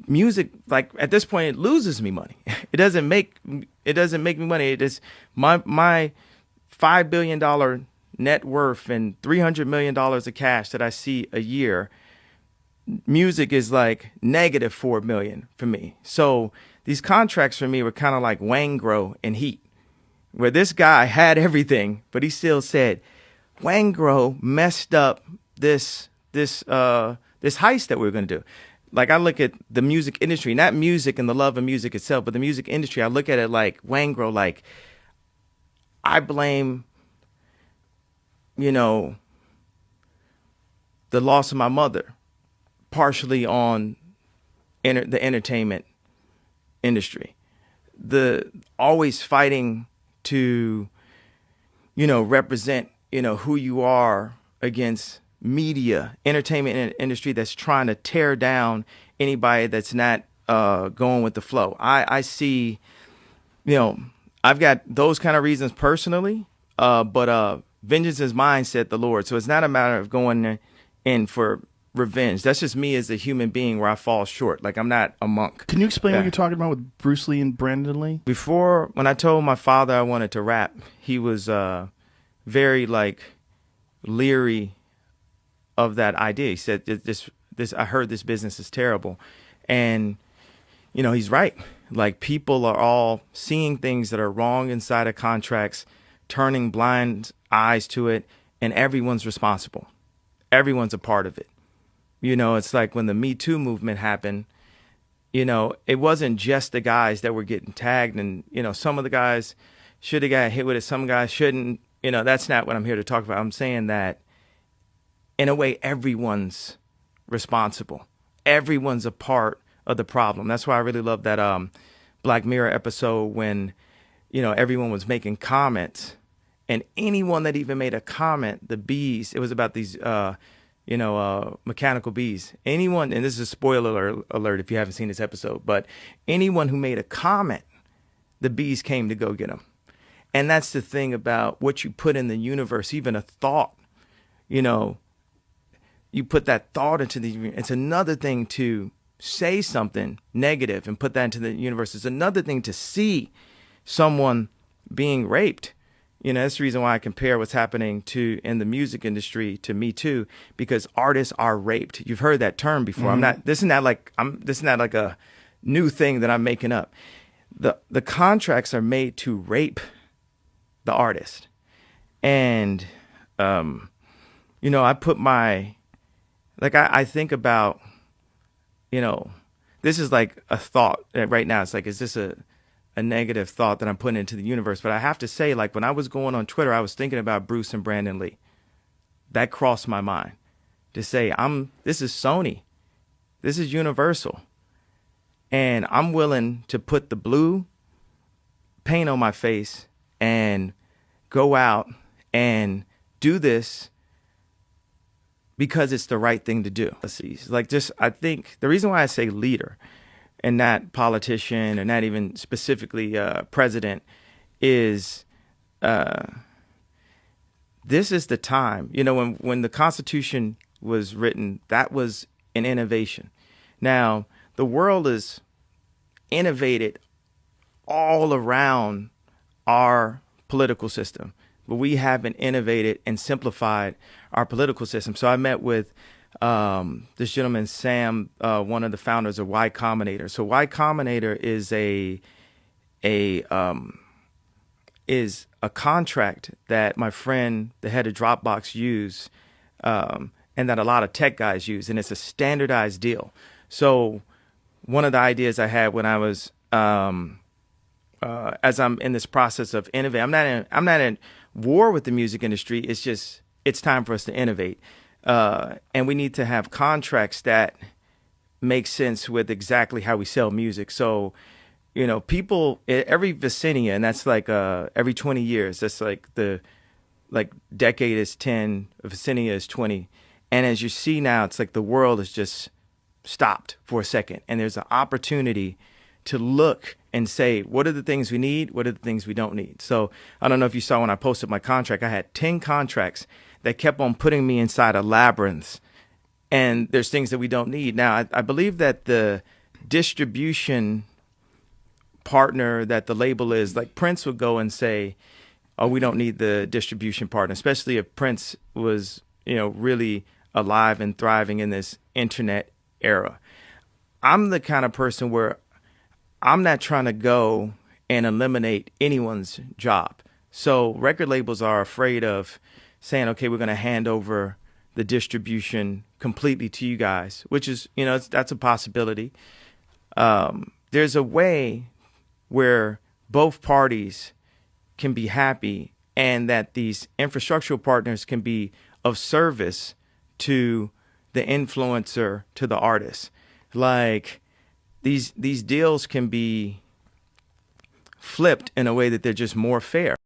music, like at this point, it loses me money. It doesn't make me money. It is my $5 billion net worth and $300 million of cash that I see a year. Music is like negative 4 million for me. So these contracts for me were kind of like Wangro and Heat, where this guy had everything, but he still said, Wangro messed up this heist that we were going to do. Like I look at the music industry, not music and the love of music itself, but the music industry. I look at it like Wangro, like I blame, you know, the loss of my mother partially on the entertainment industry. The always fighting to, represent, who you are against media, entertainment industry that's trying to tear down anybody that's not going with the flow. I see, I've got those kind of reasons personally, but vengeance is mine, said the Lord. So it's not a matter of going in for revenge. That's just me as a human being where I fall short. Like I'm not a monk. Can you explain what you're talking about with Bruce Lee and Brandon Lee? Before, when I told my father I wanted to rap, he was very leery of that idea. He said, this I heard this business is terrible. And, he's right. Like people are all seeing things that are wrong inside of contracts, turning blind eyes to it, and everyone's responsible. Everyone's a part of it. It's like when the Me Too movement happened, it wasn't just the guys that were getting tagged and, some of the guys should have got hit with it. Some guys shouldn't, that's not what I'm here to talk about. I'm saying that in a way, everyone's responsible. Everyone's a part of the problem. That's why I really love that Black Mirror episode when, everyone was making comments, and anyone that even made a comment, the bees, it was about these, mechanical bees. Anyone, and this is a spoiler alert if you haven't seen this episode, but anyone who made a comment, the bees came to go get them. And that's the thing about what you put in the universe, even a thought, you put that thought into it's another thing to say something negative and put that into the universe. It's another thing to see someone being raped. That's the reason why I compare what's happening in the music industry to Me Too, because artists are raped. You've heard that term before. Mm-hmm. This is not like a new thing that I'm making up. The contracts are made to rape the artist. And, I put I think about, this is like a thought right now. It's like, is this a negative thought that I'm putting into the universe? But I have to say, like when I was going on Twitter, I was thinking about Bruce and Brandon Lee. That crossed my mind to say, this is Sony. This is Universal. And I'm willing to put the blue paint on my face and go out and do this because it's the right thing to do. I think the reason why I say leader and not politician or not even specifically president is this is the time. When the Constitution was written, that was an innovation. Now, the world is innovated all around our political system, but we haven't innovated and simplified our political system. So I met with this gentleman, Sam, one of the founders of Y Combinator. So Y Combinator is is a contract that my friend, the head of Dropbox, use, and that a lot of tech guys use, and it's a standardized deal. So one of the ideas I had when I was as I'm in this process of innovating, I'm not in war with the music industry. It's just it's time for us to innovate. And we need to have contracts that make sense with exactly how we sell music. So, people, every vicinity, and that's like every 20 years, that's like decade is 10, vicinity is 20. And as you see now, it's like the world is just stopped for a second. And there's an opportunity to look and say, what are the things we need? What are the things we don't need? So I don't know if you saw when I posted my contract, I had 10 contracts that kept on putting me inside a labyrinth, and there's things that we don't need. Now, I believe that the distribution partner that the label is, like Prince would go and say, oh, we don't need the distribution partner, especially if Prince was, really alive and thriving in this internet era. I'm the kind of person where I'm not trying to go and eliminate anyone's job. So record labels are afraid of saying, okay, we're going to hand over the distribution completely to you guys, which is, that's a possibility. There's a way where both parties can be happy and that these infrastructural partners can be of service to the influencer, to the artist. Like these deals can be flipped in a way that they're just more fair.